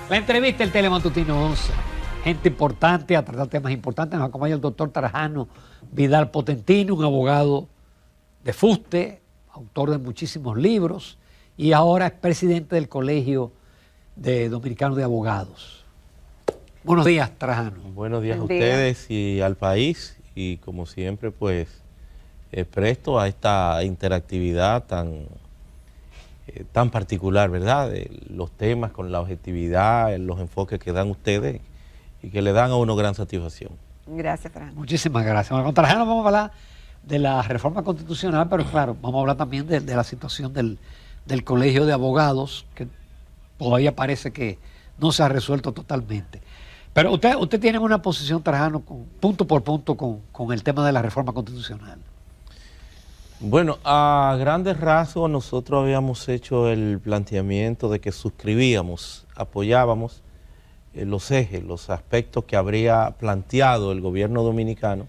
La entrevista del Telematutino 11. Gente importante a tratar temas importantes. Nos acompaña el doctor Trajano Vidal Potentino, un abogado de fuste, autor de muchísimos libros y ahora es presidente del Colegio Dominicano de Abogados. Buenos días, Trajano. Buenos días a ustedes y al país, y como siempre pues presto a esta interactividad tan particular, ¿verdad? Los temas con la objetividad, los enfoques que dan ustedes y que le dan a uno gran satisfacción. Gracias, Trajano. Muchísimas gracias. Bueno, con Trajano vamos a hablar de la reforma constitucional, pero claro, vamos a hablar también de la situación del Colegio de Abogados, que todavía parece que no se ha resuelto totalmente. Pero usted tiene una posición, Trajano, punto por punto con el tema de la reforma constitucional. Bueno, a grandes rasgos nosotros habíamos hecho el planteamiento de que suscribíamos, apoyábamos los ejes, los aspectos que habría planteado el gobierno dominicano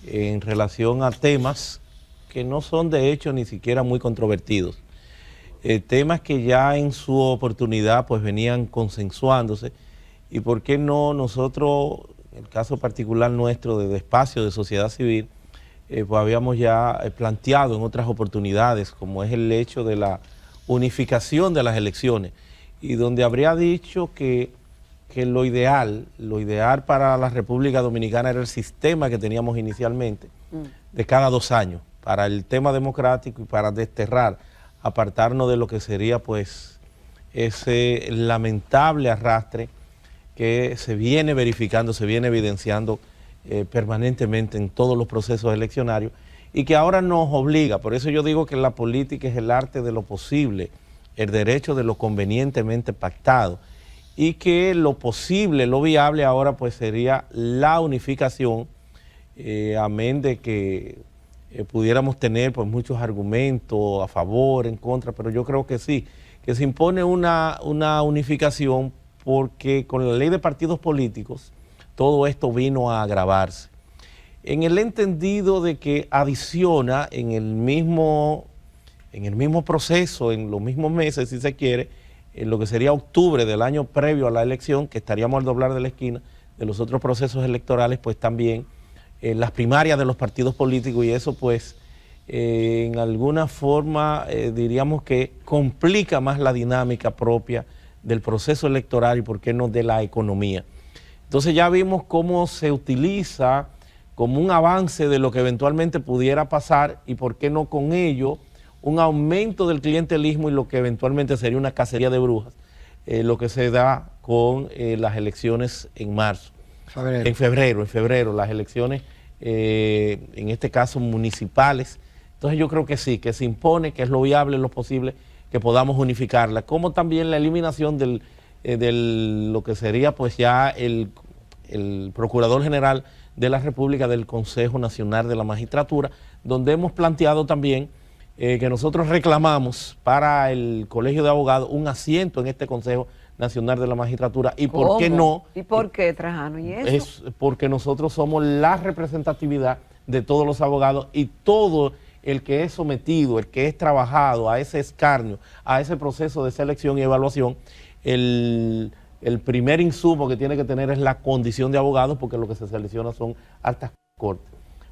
en relación a temas que no son de hecho ni siquiera muy controvertidos. Temas que ya en su oportunidad pues venían consensuándose, y por qué no nosotros, en el caso particular nuestro de Espacio de Sociedad Civil, pues habíamos ya planteado en otras oportunidades, como es el hecho de la unificación de las elecciones, y donde habría dicho que lo ideal para la República Dominicana era el sistema que teníamos inicialmente, de cada 2 años, para el tema democrático y para desterrar, apartarnos de lo que sería pues ese lamentable arrastre que se viene verificando, se viene evidenciando permanentemente en todos los procesos eleccionarios, y que ahora nos obliga. Por eso yo digo que la política es el arte de lo posible, el derecho de lo convenientemente pactado, y que lo posible, lo viable ahora pues sería la unificación, amén de que pudiéramos tener pues muchos argumentos a favor, en contra, pero yo creo que sí, que se impone una unificación, porque con la ley de partidos políticos todo esto vino a agravarse, en el entendido de que adiciona en el mismo proceso, en los mismos meses, si se quiere, en lo que sería octubre del año previo a la elección, que estaríamos al doblar de la esquina de los otros procesos electorales, pues también las primarias de los partidos políticos, y eso pues en alguna forma diríamos que complica más la dinámica propia del proceso electoral y por qué no de la economía. Entonces ya vimos cómo se utiliza como un avance de lo que eventualmente pudiera pasar, y por qué no con ello un aumento del clientelismo y lo que eventualmente sería una cacería de brujas, lo que se da con las elecciones en marzo. En febrero, las elecciones, en este caso municipales. Entonces yo creo que sí, que se impone, que es lo viable, lo posible, que podamos unificarla, como también la eliminación de lo que sería pues ya el Procurador General de la República, del Consejo Nacional de la Magistratura, donde hemos planteado también que nosotros reclamamos para el Colegio de Abogados un asiento en este Consejo Nacional de la Magistratura. ¿Y por qué no? ¿Y por qué, Trajano? ¿Y eso? Es porque nosotros somos la representatividad de todos los abogados, y todo el que es sometido, el que es trabajado a ese escarnio, a ese proceso de selección y evaluación, el primer insumo que tiene que tener es la condición de abogado, porque lo que se selecciona son altas cortes.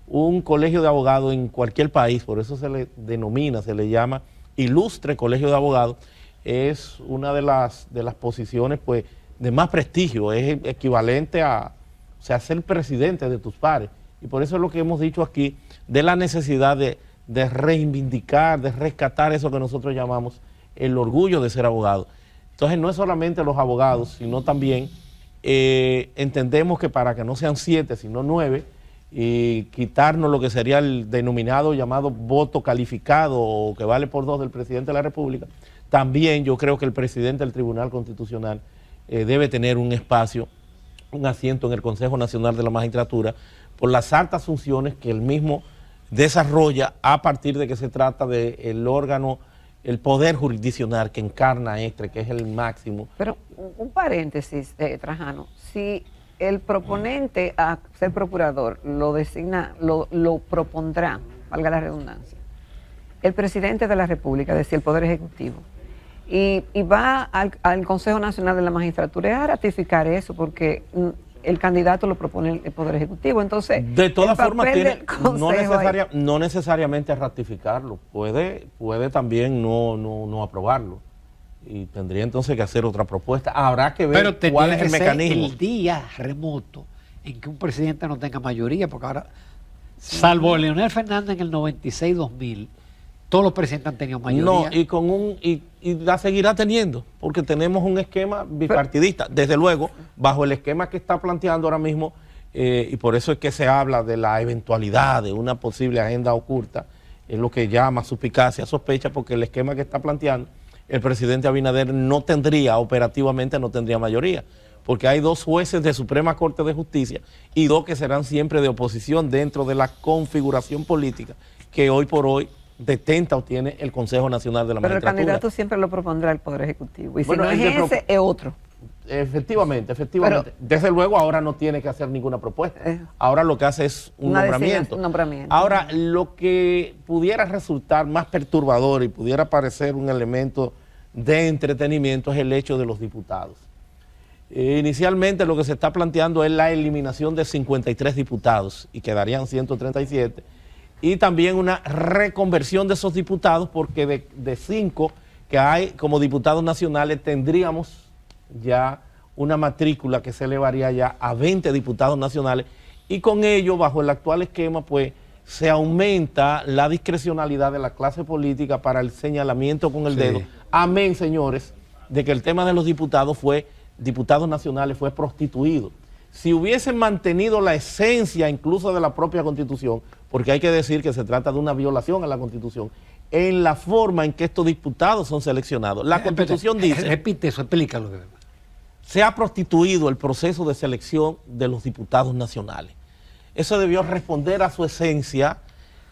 Un colegio de abogados en cualquier país, por eso se le denomina, se le llama ilustre colegio de abogados, es una de las posiciones pues de más prestigio, es equivalente a, o sea, ser presidente de tus pares, y por eso es lo que hemos dicho aquí, de la necesidad de reivindicar, de rescatar eso que nosotros llamamos el orgullo de ser abogado. Entonces no es solamente los abogados, sino también entendemos que para que no sean 7, sino 9, y quitarnos lo que sería el denominado llamado voto calificado, o que vale por 2 del presidente de la República, también yo creo que el presidente del Tribunal Constitucional debe tener un espacio, un asiento en el Consejo Nacional de la Magistratura, por las altas funciones que él mismo desarrolla a partir de que se trata del órgano, el poder jurisdiccional que encarna que es el máximo. Pero un paréntesis, Trajano, si el proponente a ser procurador lo designa, lo propondrá, valga la redundancia, el presidente de la República, es decir, el Poder Ejecutivo, y va al Consejo Nacional de la Magistratura a ratificar eso, porque el candidato lo propone el Poder Ejecutivo. Entonces, de todas formas, no no necesariamente ratificarlo, puede también no aprobarlo. Y tendría entonces que hacer otra propuesta. Habrá que ver cuál es el mecanismo. El día remoto en que un presidente no tenga mayoría, porque ahora, salvo Leonel Fernández en el 96-2000, todos los presidentes han tenido mayoría. No, y la seguirá teniendo, porque tenemos un esquema bipartidista, desde luego, bajo el esquema que está planteando ahora mismo, y por eso es que se habla de la eventualidad de una posible agenda oculta, es lo que llama suspicacia, sospecha, porque el esquema que está planteando el presidente Abinader operativamente no tendría mayoría, porque hay 2 jueces de Suprema Corte de Justicia y 2 que serán siempre de oposición dentro de la configuración política que hoy por hoy detenta o tiene el Consejo Nacional de la Magistratura. Pero el candidato siempre lo propondrá el Poder Ejecutivo, y si bueno, no es ese, es otro. Efectivamente. Pero, desde luego ahora no tiene que hacer ninguna propuesta. Ahora lo que hace es un nombramiento. Ahora, lo que pudiera resultar más perturbador y pudiera parecer un elemento de entretenimiento es el hecho de los diputados. Inicialmente lo que se está planteando es la eliminación de 53 diputados y quedarían 137, y también una reconversión de esos diputados, porque de 5 que hay como diputados nacionales tendríamos ya una matrícula que se elevaría ya a 20 diputados nacionales, y con ello, bajo el actual esquema, pues se aumenta la discrecionalidad de la clase política para el señalamiento con el dedo. Amén, señores, de que el tema de los diputados nacionales fue prostituido. Si hubiesen mantenido la esencia incluso de la propia Constitución, porque hay que decir que se trata de una violación a la Constitución, en la forma en que estos diputados son seleccionados. La Constitución dice... Repite eso, explícalo. Se ha prostituido el proceso de selección de los diputados nacionales. Eso debió responder a su esencia,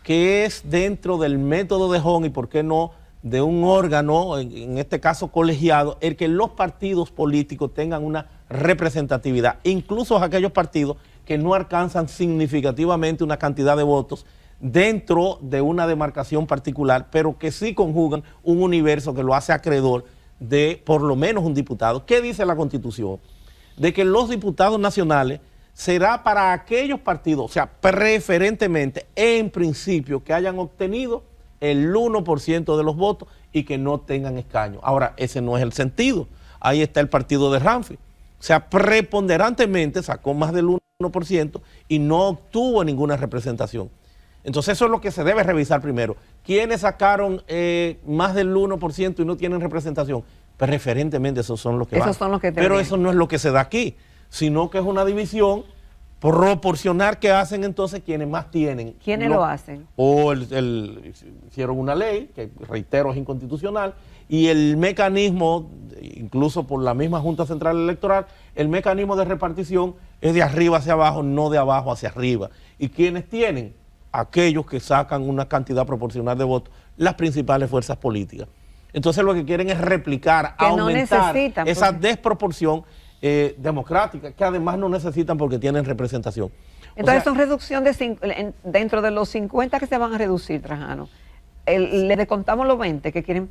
que es dentro del método de Hong y, por qué no, de un órgano, en este caso colegiado, el que los partidos políticos tengan una representatividad, incluso aquellos partidos que no alcanzan significativamente una cantidad de votos dentro de una demarcación particular, pero que sí conjugan un universo que lo hace acreedor de por lo menos un diputado. ¿Qué dice la Constitución? De que los diputados nacionales será para aquellos partidos, o sea, preferentemente, en principio, que hayan obtenido el 1% de los votos y que no tengan escaño. Ahora, ese no es el sentido. Ahí está el partido de Ramfi. O sea, preponderantemente sacó más del 1% y no obtuvo ninguna representación. Entonces eso es lo que se debe revisar primero. ¿Quiénes sacaron más del 1% y no tienen representación? Preferentemente esos son los que van. Pero eso no es lo que se da aquí, sino que es una división proporcional que hacen entonces quienes más tienen. ¿Quiénes lo hacen? O hicieron una ley, que reitero es inconstitucional, y el mecanismo, incluso por la misma Junta Central Electoral, el mecanismo de repartición es de arriba hacia abajo, no de abajo hacia arriba. ¿Y quiénes tienen? Aquellos que sacan una cantidad proporcional de votos, las principales fuerzas políticas. Entonces lo que quieren es replicar, aumentar esa desproporción democrática, que además no necesitan porque tienen representación. Entonces son reducción dentro de los 50 que se van a reducir, Trajano. ¿Le descontamos los 20 que quieren?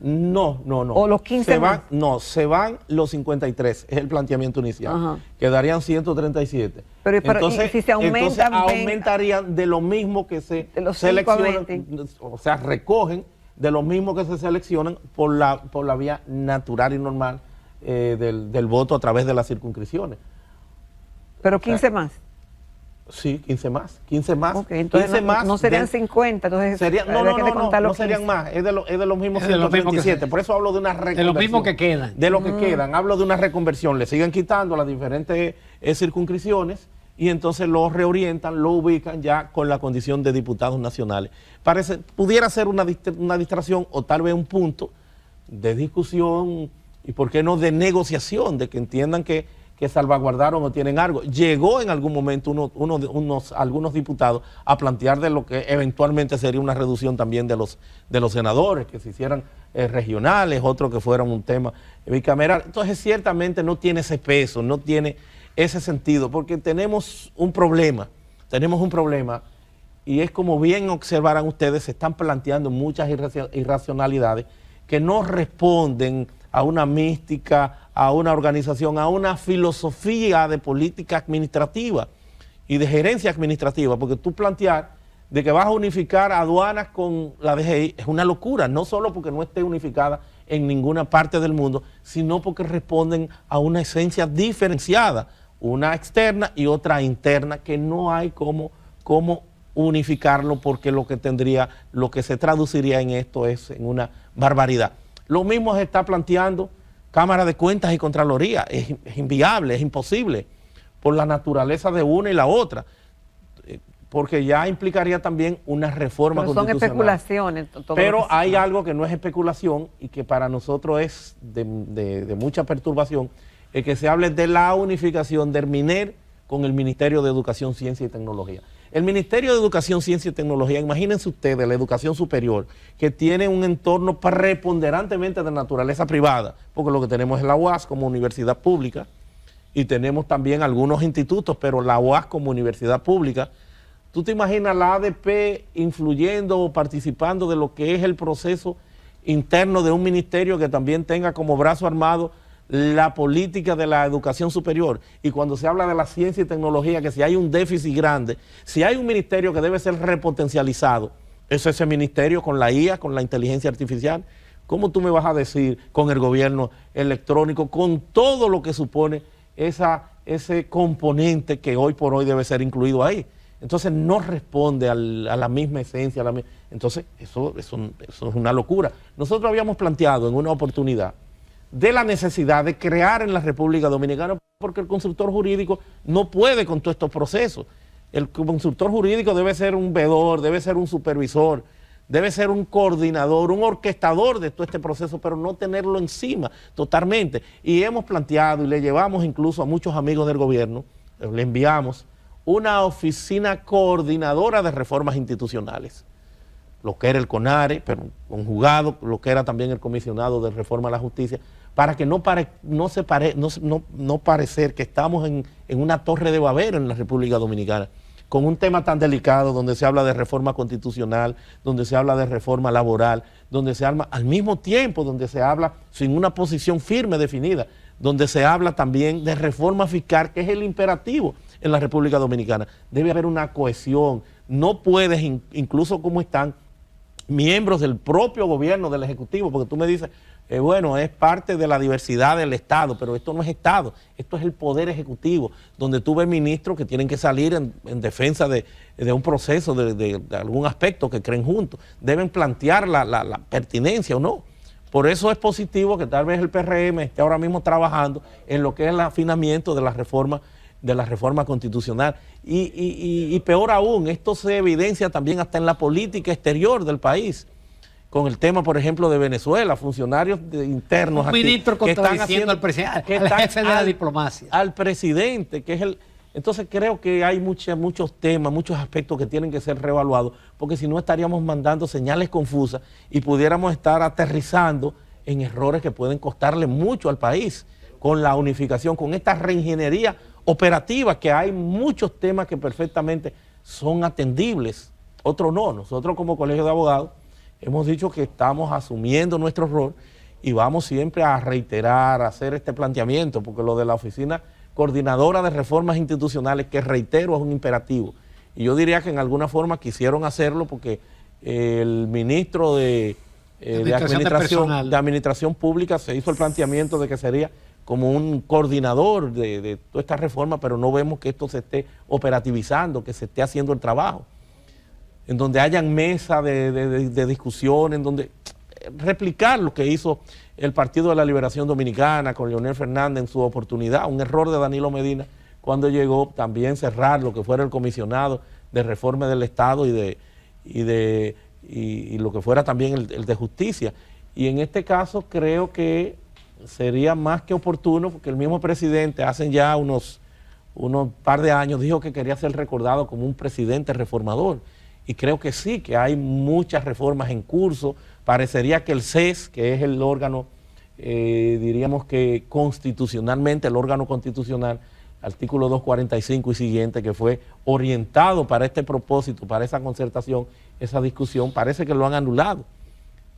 No. ¿O los 15 más? No, se van los 53, es el planteamiento inicial. Quedarían 137. Pero entonces, si se aumentan, aumentarían de lo mismo que se seleccionan, o sea, recogen de lo mismo que se seleccionan por la vía natural y normal del voto a través de las circunscripciones. ¿Pero 15 más? Sí, 15 más. 15 más. Okay, entonces 15 más no serían 50, entonces no serían más, es de los mismos 137. Por eso hablo de una reconversión. De los mismos que quedan. De los que quedan, hablo de una reconversión. Le siguen quitando las diferentes circunscripciones y entonces lo reorientan, lo ubican ya con la condición de diputados nacionales. Pudiera ser una distracción o tal vez un punto de discusión y por qué no de negociación, de que entiendan que salvaguardaron o tienen algo. Llegó en algún momento algunos diputados a plantear de lo que eventualmente sería una reducción también de los senadores, que se hicieran regionales, otros que fueran un tema bicameral. Entonces ciertamente no tiene ese peso, no tiene ese sentido, porque tenemos un problema y es como bien observarán ustedes, se están planteando muchas irracionalidades que no responden a una mística, a una organización, a una filosofía de política administrativa y de gerencia administrativa, porque tú plantear de que vas a unificar aduanas con la DGI es una locura, no solo porque no esté unificada en ninguna parte del mundo, sino porque responden a una esencia diferenciada, una externa y otra interna, que no hay cómo unificarlo, porque lo que se traduciría en esto es en una barbaridad. Lo mismo se está planteando Cámara de Cuentas y Contraloría, es inviable, es imposible, por la naturaleza de una y la otra, porque ya implicaría también una reforma constitucional. Son especulaciones. Pero hay algo que no es especulación y que para nosotros es de mucha perturbación, el que se hable de la unificación del MINER con el Ministerio de Educación, Ciencia y Tecnología. El Ministerio de Educación, Ciencia y Tecnología, imagínense ustedes la educación superior, que tiene un entorno preponderantemente de naturaleza privada, porque lo que tenemos es la UAS como universidad pública, y tenemos también algunos institutos, pero la UAS como universidad pública. ¿Tú te imaginas la ADP influyendo o participando de lo que es el proceso interno de un ministerio que también tenga como brazo armado la política de la educación superior? Y cuando se habla de la ciencia y tecnología, que si hay un déficit grande, si hay un ministerio que debe ser repotencializado, es ese ministerio con la IA, con la inteligencia artificial. ¿Cómo tú me vas a decir con el gobierno electrónico, con todo lo que supone ese componente que hoy por hoy debe ser incluido ahí? Entonces no responde a la misma esencia. Entonces eso es una locura. Nosotros habíamos planteado en una oportunidad de la necesidad de crear en la República Dominicana, porque el consultor jurídico no puede con todos estos procesos. El consultor jurídico debe ser un vedor, debe ser un supervisor, debe ser un coordinador, un orquestador de todo este proceso, pero no tenerlo encima totalmente. Y hemos planteado y le llevamos incluso a muchos amigos del gobierno, le enviamos una oficina coordinadora de reformas institucionales, lo que era el CONARE, pero conjugado, lo que era también el comisionado de reforma a la justicia, para que no parecer que estamos en una torre de Babel en la República Dominicana, con un tema tan delicado donde se habla de reforma constitucional, donde se habla de reforma laboral, donde se habla al mismo tiempo, donde se habla sin una posición firme definida, donde se habla también de reforma fiscal, que es el imperativo en la República Dominicana. Debe haber una cohesión. No puedes, incluso como están miembros del propio gobierno, del Ejecutivo, porque tú me dices, bueno, es parte de la diversidad del Estado, pero esto no es Estado, esto es el Poder Ejecutivo, donde tú ves ministros que tienen que salir en defensa de un proceso, de algún aspecto que creen juntos. Deben plantear la pertinencia o no. Por eso es positivo que tal vez el PRM esté ahora mismo trabajando en lo que es el afinamiento de la reforma constitucional. Y peor aún, esto se evidencia también hasta en la política exterior del país, con el tema, por ejemplo, de Venezuela, funcionarios internos aquí, ministro que están contradiciendo al presidente, al jefe de la diplomacia. Al presidente, que es el... Entonces creo que hay muchos temas, muchos aspectos que tienen que ser reevaluados, porque si no estaríamos mandando señales confusas y pudiéramos estar aterrizando en errores que pueden costarle mucho al país, con la unificación, con esta reingeniería operativa, que hay muchos temas que perfectamente son atendibles, otros no. Nosotros como Colegio de Abogados hemos dicho que estamos asumiendo nuestro rol y vamos siempre a reiterar, a hacer este planteamiento, porque lo de la oficina coordinadora de reformas institucionales, que reitero es un imperativo, y yo diría que en alguna forma quisieron hacerlo porque el ministro de Administración Pública se hizo el planteamiento de que sería como un coordinador de toda esta reforma, pero no vemos que esto se esté operativizando, que se esté haciendo el trabajo, en donde hayan mesas de discusión, en donde replicar lo que hizo el Partido de la Liberación Dominicana con Leonel Fernández en su oportunidad, un error de Danilo Medina cuando llegó, también cerrar lo que fuera el comisionado de reforma del Estado y lo que fuera también el de justicia. Y en este caso creo que sería más que oportuno, porque el mismo presidente hace ya unos par de años dijo que quería ser recordado como un presidente reformador, y creo que sí, que hay muchas reformas en curso. Parecería que el CES, que es el órgano, diríamos que constitucionalmente, el órgano constitucional, artículo 245 y siguiente, que fue orientado para este propósito, para esa concertación, esa discusión, parece que lo han anulado.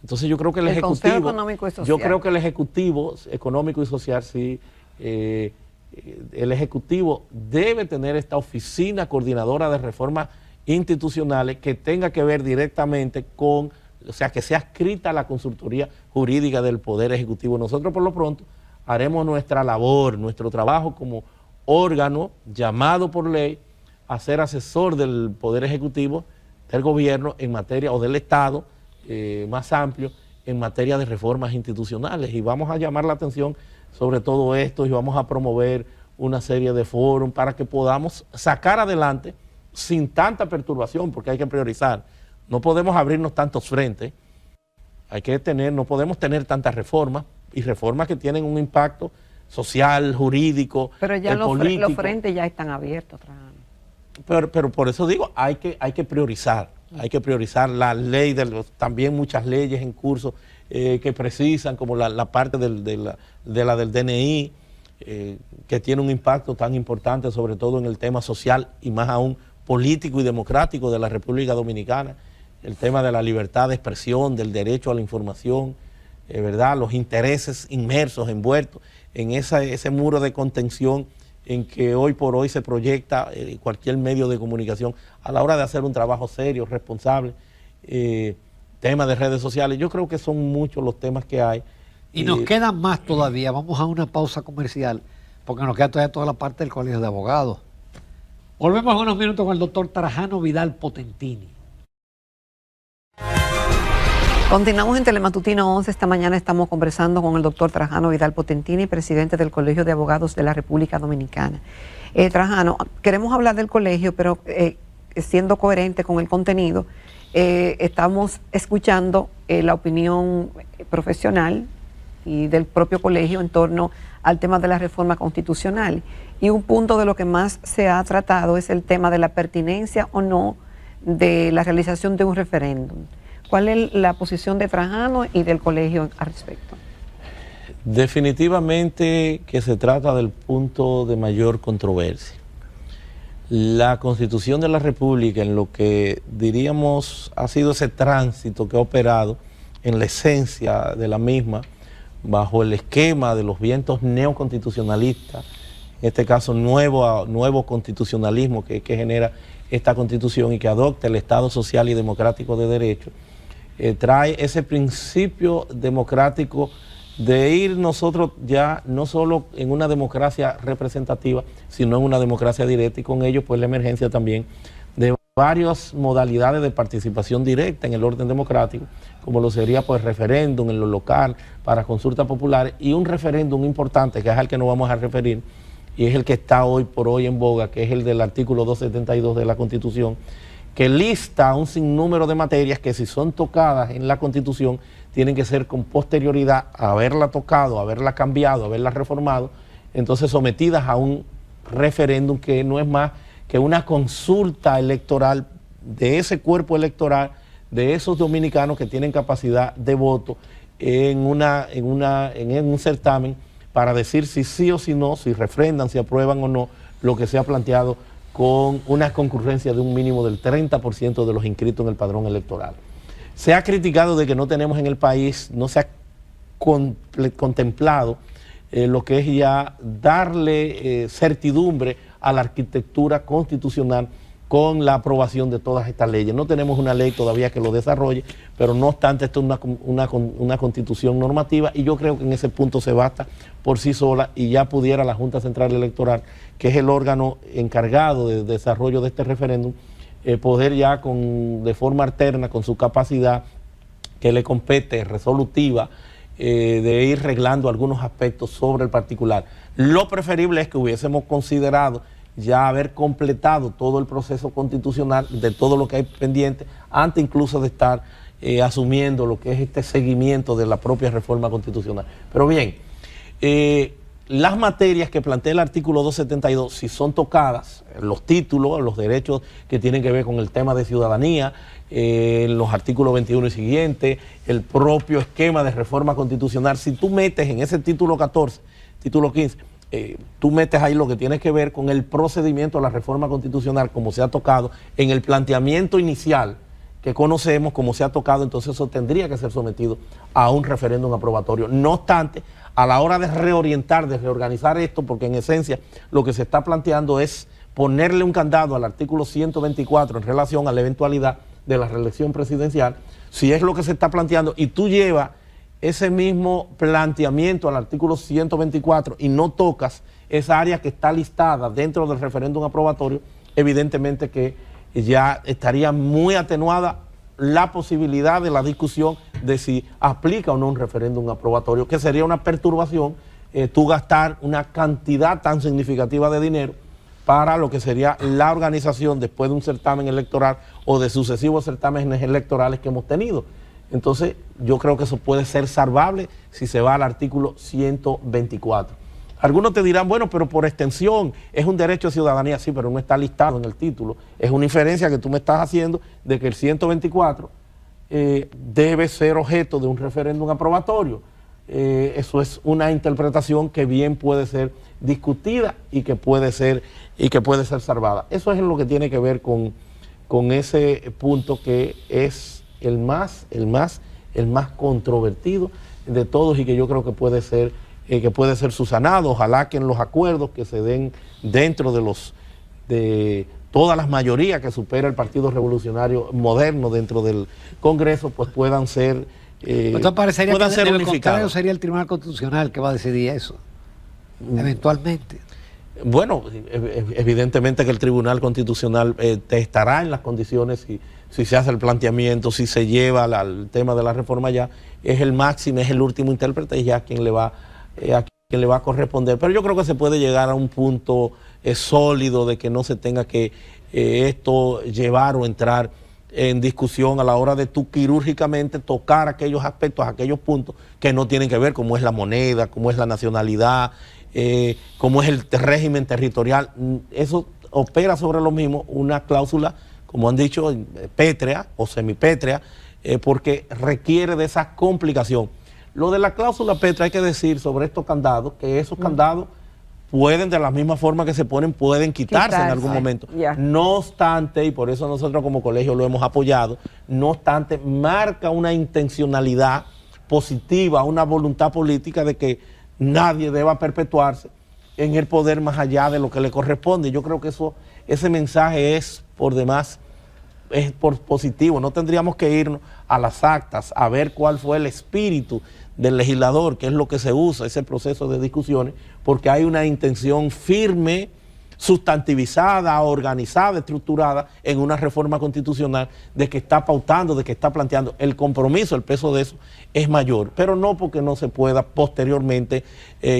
Entonces yo creo que el Consejo Ejecutivo, Económico y Social. yo creo que el Ejecutivo Económico y Social, sí, el Ejecutivo debe tener esta oficina coordinadora de reformas institucionales que tenga que ver directamente con, o sea, que sea adscrita a la consultoría jurídica del Poder Ejecutivo. Nosotros por lo pronto haremos nuestra labor, nuestro trabajo como órgano llamado por ley a ser asesor del Poder Ejecutivo, del gobierno en materia, o del Estado más amplio, en materia de reformas institucionales. Y vamos a llamar la atención sobre todo esto y vamos a promover una serie de foros para que podamos sacar adelante sin tanta perturbación, porque hay que priorizar. No podemos abrirnos tantos frentes, no podemos tener tantas reformas, y reformas que tienen un impacto social, jurídico, pero ya político. los frentes ya están abiertos. Pero por eso digo, hay que priorizar. Hay que priorizar la ley, también muchas leyes en curso que precisan, como la parte del DNI, que tiene un impacto tan importante, sobre todo en el tema social y más aún político y democrático de la República Dominicana, el tema de la libertad de expresión, del derecho a la información, ¿verdad? Los intereses inmersos, envueltos en ese muro de contención en que hoy por hoy se proyecta cualquier medio de comunicación a la hora de hacer un trabajo serio, responsable, temas de redes sociales. Yo creo que son muchos los temas que hay. Y nos quedan más todavía. Vamos a una pausa comercial, porque nos queda todavía toda la parte del Colegio de Abogados. Volvemos en unos minutos con el doctor Trajano Vidal Potentini. Continuamos en Telematutino 11. Esta mañana estamos conversando con el doctor Trajano Vidal Potentini, presidente del Colegio de Abogados de la República Dominicana. Trajano, queremos hablar del colegio, pero siendo coherente con el contenido, estamos escuchando la opinión profesional y del propio colegio en torno al tema de la reforma constitucional. Y un punto de lo que más se ha tratado es el tema de la pertinencia o no de la realización de un referéndum. ¿Cuál es la posición de Trajano y del colegio al respecto? Definitivamente que se trata del punto de mayor controversia. La Constitución de la República, en lo que diríamos ha sido ese tránsito que ha operado en la esencia de la misma, bajo el esquema de los vientos neoconstitucionalistas, en este caso nuevo constitucionalismo que genera esta Constitución y que adopta el Estado social y democrático de derecho, trae ese principio democrático de ir nosotros ya no solo en una democracia representativa, sino en una democracia directa, y con ello pues la emergencia también de varias modalidades de participación directa en el orden democrático, como lo sería pues referéndum en lo local, para consultas populares, y un referéndum importante que es al que nos vamos a referir, y es el que está hoy por hoy en boga, que es el del artículo 272 de la Constitución, que lista un sinnúmero de materias que si son tocadas en la Constitución tienen que ser con posterioridad a haberla tocado, haberla cambiado, haberla reformado, entonces sometidas a un referéndum que no es más que una consulta electoral de ese cuerpo electoral, de esos dominicanos que tienen capacidad de voto en un certamen para decir si sí o si no, si refrendan, si aprueban o no lo que se ha planteado, con una concurrencia de un mínimo del 30% de los inscritos en el padrón electoral. Se ha criticado de que no tenemos en el país, no se ha contemplado lo que es ya darle certidumbre a la arquitectura constitucional con la aprobación de todas estas leyes. No tenemos una ley todavía que lo desarrolle, pero no obstante esto es una constitución normativa, y yo creo que en ese punto se basta por sí sola, y ya pudiera la Junta Central Electoral, que es el órgano encargado del desarrollo de este referéndum, poder ya de forma alterna, con su capacidad que le compete resolutiva, de ir reglando algunos aspectos sobre el particular. Lo preferible es que hubiésemos considerado ya haber completado todo el proceso constitucional de todo lo que hay pendiente, antes incluso de estar asumiendo lo que es este seguimiento de la propia reforma constitucional. Pero bien, las materias que plantea el artículo 272, si son tocadas, los títulos, los derechos que tienen que ver con el tema de ciudadanía, los artículos 21 y siguientes, el propio esquema de reforma constitucional, si tú metes en ese título 14, título 15, tú metes ahí lo que tiene que ver con el procedimiento de la reforma constitucional, como se ha tocado en el planteamiento inicial que conocemos, como se ha tocado, entonces eso tendría que ser sometido a un referéndum aprobatorio. No obstante, a la hora de reorientar, de reorganizar esto, porque en esencia lo que se está planteando es ponerle un candado al artículo 124 en relación a la eventualidad de la reelección presidencial, si es lo que se está planteando y tú llevas ese mismo planteamiento al artículo 124 y no tocas esa área que está listada dentro del referéndum aprobatorio, evidentemente que ya estaría muy atenuada la posibilidad de la discusión de si aplica o no un referéndum aprobatorio, que sería una perturbación, tú gastar una cantidad tan significativa de dinero para lo que sería la organización después de un certamen electoral o de sucesivos certámenes electorales que hemos tenido. Entonces, yo creo que eso puede ser salvable si se va al artículo 124. Algunos te dirán, bueno, pero por extensión es un derecho de ciudadanía, sí, pero no está listado en el título. Es una inferencia que tú me estás haciendo de que el 124 debe ser objeto de un referéndum aprobatorio. Eso es una interpretación que bien puede ser discutida y que puede ser salvada. Eso es lo que tiene que ver con ese punto que es el más controvertido de todos y que yo creo que puede ser subsanado. Ojalá que en los acuerdos que se den dentro de todas las mayorías que supera el Partido Revolucionario Moderno dentro del Congreso, pues puedan ser ¿Entonces parecería que de lo unificados? contrario sería el Tribunal Constitucional que va a decidir eso, eventualmente? Bueno, evidentemente que el Tribunal Constitucional estará en las condiciones si se hace el planteamiento, si se lleva al tema de la reforma ya, es el máximo, es el último intérprete y ya a quien le va a corresponder. Pero yo creo que se puede llegar a un punto sólido de que no se tenga que esto llevar o entrar en discusión a la hora de tú quirúrgicamente tocar aquellos aspectos, aquellos puntos que no tienen que ver, como es la moneda, como es la nacionalidad, como es el régimen territorial. Eso opera sobre lo mismo una cláusula, como han dicho, pétrea o semipétrea, porque requiere de esa complicación. Lo de la cláusula pétrea hay que decir sobre estos candados, que esos candados pueden, de la misma forma que se ponen, pueden quitarse en algún momento. No obstante, y por eso nosotros como colegio lo hemos apoyado, no obstante, marca una intencionalidad positiva, una voluntad política de que nadie deba perpetuarse en el poder más allá de lo que le corresponde. Yo creo que ese mensaje es por demás, es por positivo. No tendríamos que irnos a las actas a ver cuál fue el espíritu del legislador, que es lo que se usa, ese proceso de discusiones, porque hay una intención firme, sustantivizada, organizada, estructurada en una reforma constitucional de que está pautando, de que está planteando. El compromiso, el peso de eso es mayor, pero no porque no se pueda posteriormente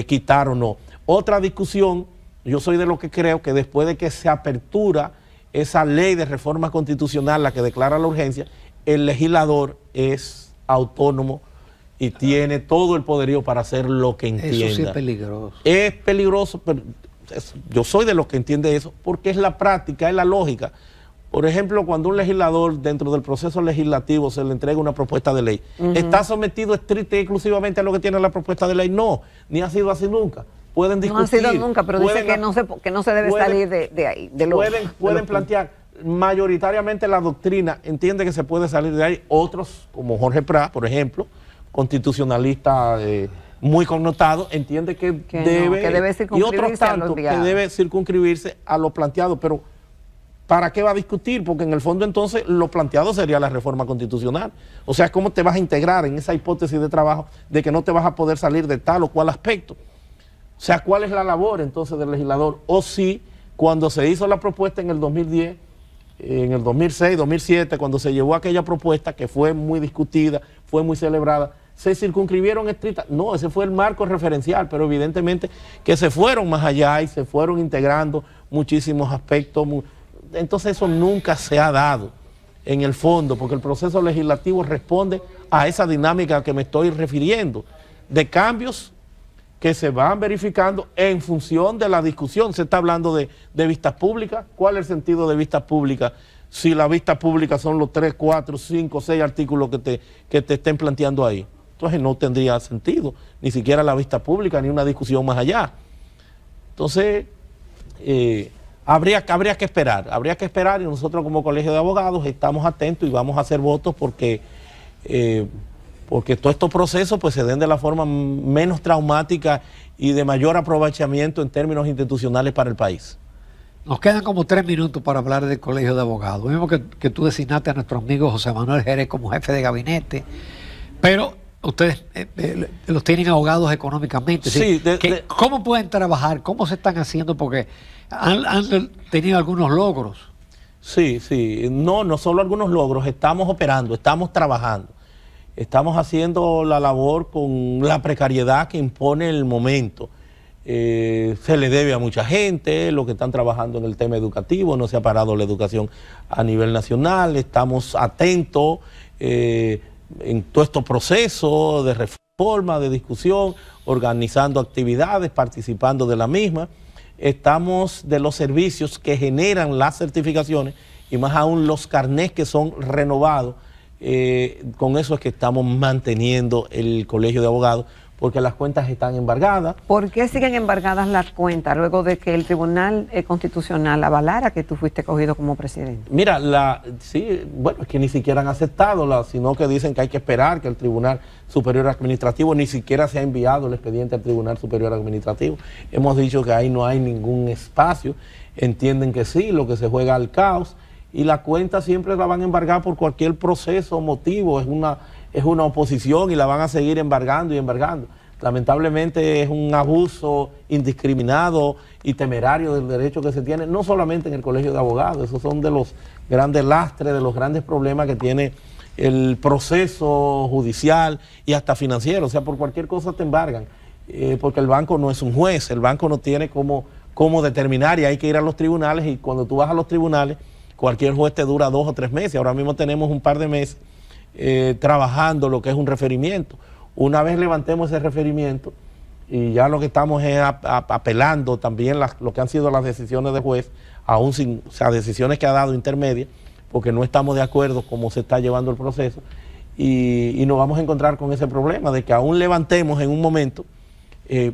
quitar o no. Otra discusión, yo soy de lo que creo que después de que se apertura esa ley de reforma constitucional, la que declara la urgencia, el legislador es autónomo y tiene todo el poderío para hacer lo que entienda. Eso sí es peligroso. Es peligroso, pero yo soy de los que entiende eso, porque es la práctica, es la lógica. Por ejemplo, cuando un legislador dentro del proceso legislativo se le entrega una propuesta de ley, ¿está sometido estricta y exclusivamente a lo que tiene la propuesta de ley? No, ni ha sido así nunca. Pueden discutir. No ha sido nunca, pero dice que no se debe salir de ahí. Pueden plantear. Mayoritariamente la doctrina entiende que se puede salir de ahí. Otros, como Jorge Prat, por ejemplo, constitucionalista muy connotado, entiende que debe circunscribirse, y otros tanto que debe circunscribirse a lo planteado. Pero ¿para qué va a discutir? Porque en el fondo entonces lo planteado sería la reforma constitucional. O sea, ¿cómo te vas a integrar en esa hipótesis de trabajo de que no te vas a poder salir de tal o cual aspecto? O sea, ¿cuál es la labor entonces del legislador? O si cuando se hizo la propuesta en el 2010, en el 2006, 2007, cuando se llevó aquella propuesta que fue muy discutida, fue muy celebrada, se circunscribieron estrictas. No, ese fue el marco referencial, pero evidentemente que se fueron más allá y se fueron integrando muchísimos aspectos. Entonces eso nunca se ha dado en el fondo, porque el proceso legislativo responde a esa dinámica que me estoy refiriendo, de cambios que se van verificando en función de la discusión. Se está hablando de vistas públicas. ¿Cuál es el sentido de vistas públicas? Si las vistas públicas son los 3, 4, 5, 6 artículos que te estén planteando ahí. Entonces no tendría sentido, ni siquiera la vista pública, ni una discusión más allá. Entonces, habría que esperar y nosotros como colegio de abogados estamos atentos y vamos a hacer votos porque todos estos procesos pues se den de la forma menos traumática y de mayor aprovechamiento en términos institucionales para el país. Nos quedan como 3 minutos para hablar del Colegio de Abogados. Vimos que tú designaste a nuestro amigo José Manuel Jerez como jefe de gabinete, pero ustedes los tienen ahogados económicamente. Sí, ¿Cómo pueden trabajar? ¿Cómo se están haciendo? Porque han tenido algunos logros. Sí, no solo algunos logros, estamos operando, estamos trabajando. Estamos haciendo la labor con la precariedad que impone el momento. Se le debe a mucha gente, los que están trabajando en el tema educativo, no se ha parado la educación a nivel nacional, estamos atentos en todo estos procesos de reforma, de discusión, organizando actividades, participando de la misma. Estamos de los servicios que generan las certificaciones y más aún los carnés que son renovados. Con eso es que estamos manteniendo el Colegio de Abogados, porque las cuentas están embargadas. ¿Por qué siguen embargadas las cuentas luego de que el Tribunal Constitucional avalara que tú fuiste cogido como presidente? Mira, bueno, es que ni siquiera han aceptado, sino que dicen que hay que esperar que el Tribunal Superior Administrativo, ni siquiera se ha enviado el expediente al Tribunal Superior Administrativo. Hemos dicho que ahí no hay ningún espacio, entienden que sí, lo que se juega al caos, y la cuenta siempre la van a embargar por cualquier proceso o motivo, es una oposición y la van a seguir embargando y embargando. Lamentablemente es un abuso indiscriminado y temerario del derecho que se tiene, no solamente en el Colegio de Abogados, esos son de los grandes lastres, de los grandes problemas que tiene el proceso judicial y hasta financiero. O sea, por cualquier cosa te embargan, porque el banco no es un juez, el banco no tiene cómo determinar y hay que ir a los tribunales, y cuando tú vas a los tribunales, cualquier juez te dura 2 o 3 meses. Ahora mismo tenemos un par de meses trabajando lo que es un referimiento. Una vez levantemos ese referimiento, y ya lo que estamos es apelando también lo que han sido las decisiones de juez, aún sin, o sea, decisiones que ha dado intermedias, porque no estamos de acuerdo cómo se está llevando el proceso, y nos vamos a encontrar con ese problema de que aún levantemos en un momento,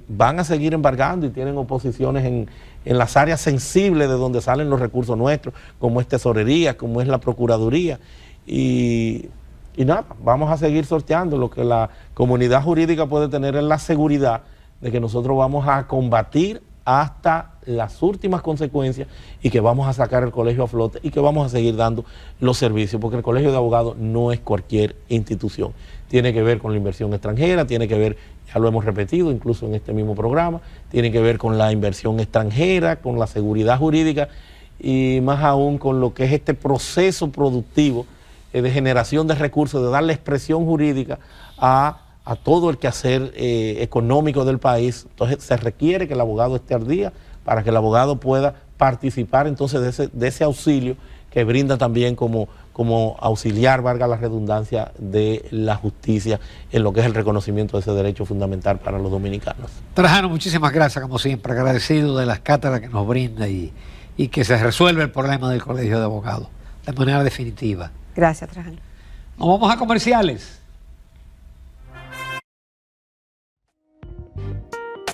van a seguir embargando y tienen oposiciones en las áreas sensibles de donde salen los recursos nuestros, como es tesorería, como es la procuraduría, y nada, vamos a seguir sorteando. Lo que la comunidad jurídica puede tener es la seguridad de que nosotros vamos a combatir hasta las últimas consecuencias y que vamos a sacar el colegio a flote y que vamos a seguir dando los servicios, porque el Colegio de Abogados no es cualquier institución. Tiene que ver con la inversión extranjera, tiene que ver, ya lo hemos repetido incluso en este mismo programa, tiene que ver con la inversión extranjera, con la seguridad jurídica y más aún con lo que es este proceso productivo de generación de recursos, de darle expresión jurídica a todo el quehacer económico del país. Entonces se requiere que el abogado esté al día para que el abogado pueda participar entonces de ese auxilio que brinda también como auxiliar, valga la redundancia, de la justicia en lo que es el reconocimiento de ese derecho fundamental para los dominicanos. Trajano, muchísimas gracias, como siempre, agradecido de las cátedras que nos brinda y que se resuelve el problema del Colegio de Abogados de manera definitiva. Gracias, Trajano. Nos vamos a comerciales.